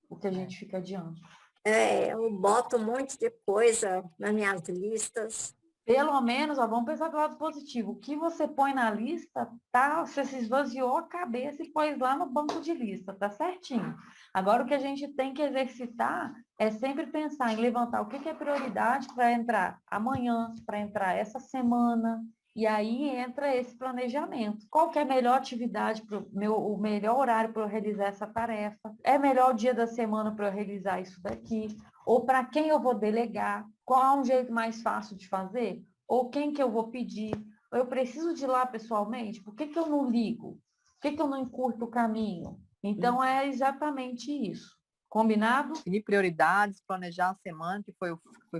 o que a gente fica adiando. Eu boto um monte de coisa nas minhas listas. Pelo menos, ó, vamos pensar do lado positivo. O que você põe na lista, tá? Você se esvaziou a cabeça e pôs lá no banco de lista, tá certinho. Agora, o que a gente tem que exercitar é sempre pensar em levantar o que é prioridade para entrar amanhã, para entrar essa semana. E aí entra esse planejamento. Qual que é a melhor atividade, o melhor horário para eu realizar essa tarefa? É melhor o dia da semana para eu realizar isso daqui? Ou para quem eu vou delegar? Qual é um jeito mais fácil de fazer? Ou quem que eu vou pedir? Ou eu preciso de ir lá pessoalmente? Por que eu não ligo? Por que eu não encurto o caminho? Então, é exatamente isso. Combinado? Definir prioridades, planejar a semana, que foi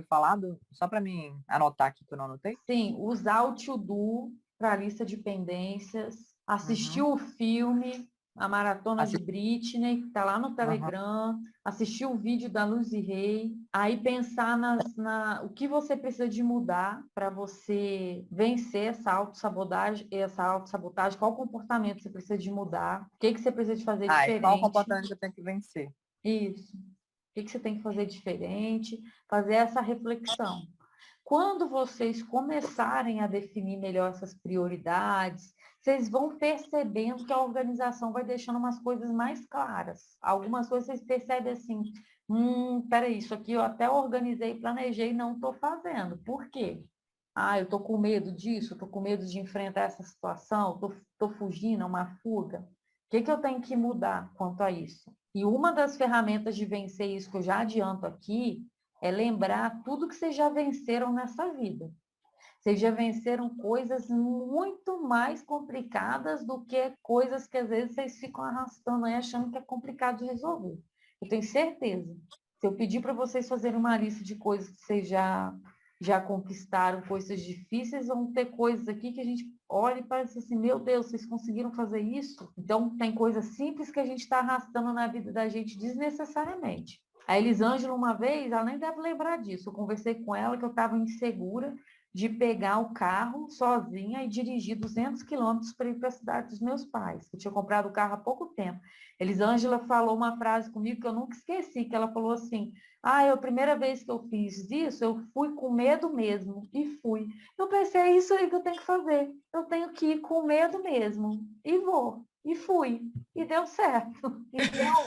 falado, só para mim anotar aqui que eu não anotei. Sim, usar o to-do para a lista de pendências, assistir o filme, a Maratona de Britney, que está lá no Telegram, assistir o vídeo da Luz e Rei, aí pensar o que você precisa de mudar para você vencer essa autossabotagem, qual comportamento você precisa de mudar, o que você precisa de fazer diferente. Qual comportamento eu tenho que vencer? Isso. O que você tem que fazer diferente, fazer essa reflexão. Quando vocês começarem a definir melhor essas prioridades, vocês vão percebendo que a organização vai deixando umas coisas mais claras. Algumas coisas vocês percebem assim, peraí, isso aqui eu até organizei, planejei e não estou fazendo. Por quê? Ah, eu estou com medo disso, estou com medo de enfrentar essa situação, estou fugindo, é uma fuga. O que eu tenho que mudar quanto a isso? E uma das ferramentas de vencer isso que eu já adianto aqui é lembrar tudo que vocês já venceram nessa vida. Vocês já venceram coisas muito mais complicadas do que coisas que às vezes vocês ficam arrastando aí achando que é complicado de resolver. Eu tenho certeza. Se eu pedir para vocês fazerem uma lista de coisas que vocês já conquistaram, coisas difíceis, vão ter coisas aqui que a gente olha e parece assim, meu Deus, vocês conseguiram fazer isso? Então, tem coisas simples que a gente está arrastando na vida da gente desnecessariamente. A Elisângela, uma vez, ela nem deve lembrar disso, eu conversei com ela que eu estava insegura de pegar o carro sozinha e dirigir 200 quilômetros para ir para a cidade dos meus pais. Eu tinha comprado o carro há pouco tempo. Elisângela falou uma frase comigo que eu nunca esqueci, que ela falou assim, a primeira vez que eu fiz isso, eu fui com medo mesmo, e fui. Eu pensei, é isso aí que eu tenho que fazer. Eu tenho que ir com medo mesmo, e vou, e fui, e deu certo. Então,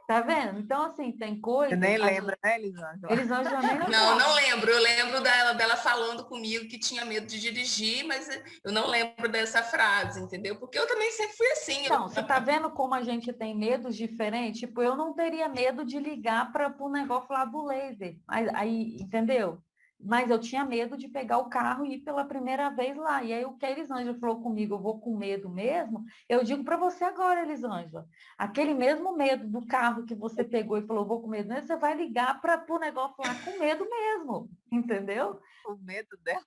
Tá vendo? Então, assim, tem Você coisas... nem lembra, né, Elisângela? Elisângela nem Não, lembrava. não lembro. Eu lembro dela falando comigo que tinha medo de dirigir, mas eu não lembro dessa frase, entendeu? Porque eu também sempre fui assim. Então, você tá vendo como a gente tem medos diferentes? Tipo, eu não teria medo de ligar para o negócio lá do laser. Aí, entendeu? Mas eu tinha medo de pegar o carro e ir pela primeira vez lá. E aí o que a Elisângela falou comigo, eu vou com medo mesmo, eu digo para você agora, Elisângela, aquele mesmo medo do carro que você pegou e falou, vou com medo mesmo, você vai ligar para o negócio lá com medo mesmo, entendeu? O medo dela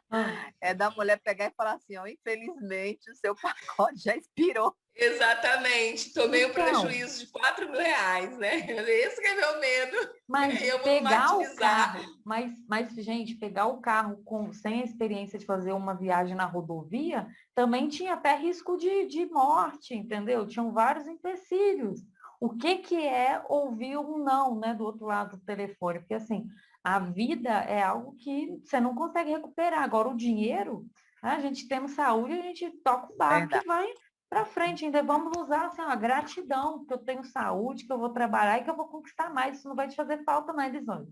Ah, é da mulher pegar e falar assim, ó, infelizmente o seu pacote já expirou. Exatamente. Tomei um então, prejuízo de R$ 4.000, né? Esse que é meu medo. mas Eu vou pegar o martirizar. carro, gente, pegar o carro sem a experiência de fazer uma viagem na rodovia, também tinha até risco de morte, entendeu? Tinham vários empecilhos. O que que é ouvir um não, né, do outro lado do telefone? Porque assim, a vida é algo que você não consegue recuperar. Agora, o dinheiro, a gente tendo saúde, a gente toca o barco e Verdade. vai para frente, ainda vamos usar assim, a gratidão, que eu tenho saúde, que eu vou trabalhar e que eu vou conquistar mais. Isso não vai te fazer falta, não, Elisângela.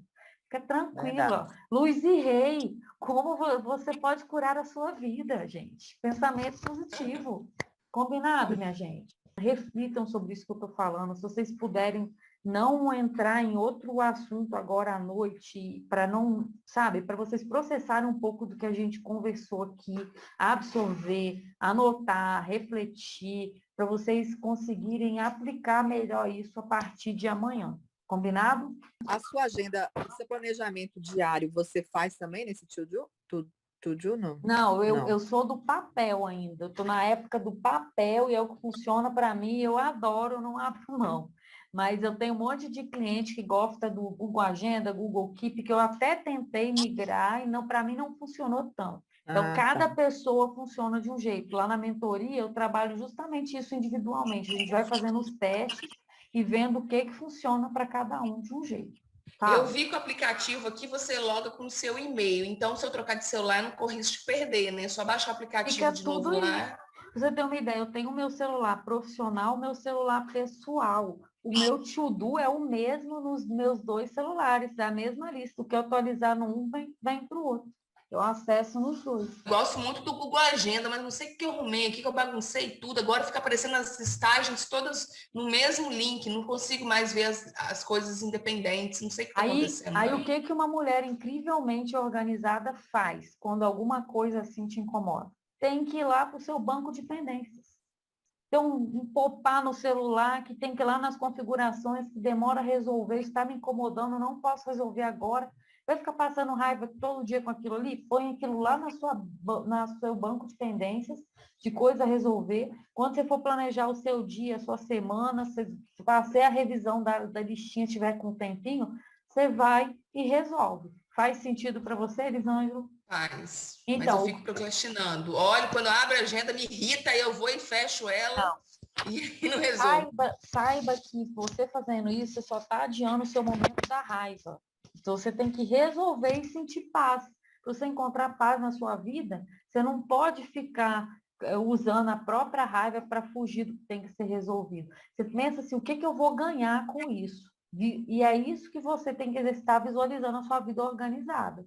Fica tranquila. Verdade. Luiz e Rei, como você pode curar a sua vida, gente? Pensamento positivo. Combinado, minha gente? Reflitam sobre isso que eu estou falando. Se vocês puderem não entrar em outro assunto agora à noite, para não, sabe, para vocês processarem um pouco do que a gente conversou aqui, absorver, anotar, refletir, para vocês conseguirem aplicar melhor isso a partir de amanhã. Combinado? A sua agenda, o seu planejamento diário, você faz também nesse Tudo, não? Não, Não. eu sou do papel ainda. Eu estou na época do papel e é o que funciona para mim. Eu adoro, eu não abro mão. Mas eu tenho um monte de cliente que gosta do Google Agenda, Google Keep, que eu até tentei migrar e não, para mim não funcionou tanto. Então, cada Tá. pessoa funciona de um jeito. Lá na mentoria, eu trabalho justamente isso individualmente. A gente vai fazendo os testes e vendo o que funciona para cada um de um jeito. Eu Tá? vi que o aplicativo aqui você loga com o seu e-mail. Então, se eu trocar de celular, eu não corro risco de perder, né? É só baixar o aplicativo Fica de novo tudo aí. lá. Pra você ter uma ideia, eu tenho o meu celular profissional, o meu celular pessoal. O meu to-do é o mesmo nos meus dois celulares, é a mesma lista. O que eu atualizar no um vem para o outro. Eu acesso nos dois. Gosto muito do Google Agenda, mas não sei o que eu arrumei aqui, que eu baguncei tudo. Agora fica aparecendo as listagens todas no mesmo link. Não consigo mais ver as coisas independentes. Não sei o que está acontecendo. Aí o que que uma mulher incrivelmente organizada faz quando alguma coisa assim te incomoda? Tem que ir lá para o seu banco de pendências. Tem um pop-up no celular que tem que ir lá nas configurações que demora a resolver, está me incomodando, não posso resolver agora. Vai ficar passando raiva todo dia com aquilo ali? Põe aquilo lá na seu banco de pendências, de coisa a resolver. Quando você for planejar o seu dia, a sua semana, se fazer a revisão da listinha, tiver com um tempinho, você vai e resolve. Faz sentido para você, Elisângela? Faz. Mas eu Então, fico procrastinando. Olha, quando eu abro a agenda, me irrita, aí eu vou e fecho ela e não resolvo. saiba que você fazendo isso, você só está adiando o seu momento da raiva. Então, você tem que resolver e sentir paz. Para você encontrar paz na sua vida, você não pode ficar usando a própria raiva para fugir do que tem que ser resolvido. Você pensa assim, o que eu vou ganhar com isso? E é isso que você tem que exercitar visualizando a sua vida organizada.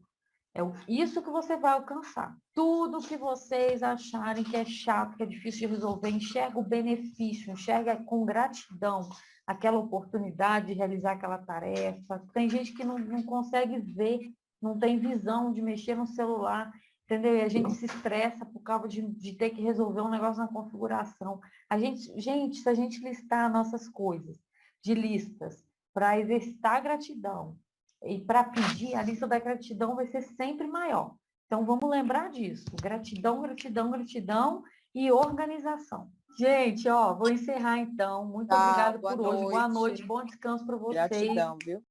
É isso que você vai alcançar. Tudo que vocês acharem que é chato, que é difícil de resolver, enxerga o benefício, enxerga com gratidão aquela oportunidade de realizar aquela tarefa. Tem gente que não consegue ver, não tem visão de mexer no celular, entendeu? E a gente se estressa por causa de ter que resolver um negócio na configuração. Gente, se a gente listar nossas coisas de listas para exercitar a gratidão, e para pedir, a lista da gratidão vai ser sempre maior. Então, vamos lembrar disso. Gratidão, gratidão, gratidão e organização. Gente, ó, vou encerrar então. Muito obrigada por hoje. Boa noite, bom descanso para vocês. Gratidão, viu?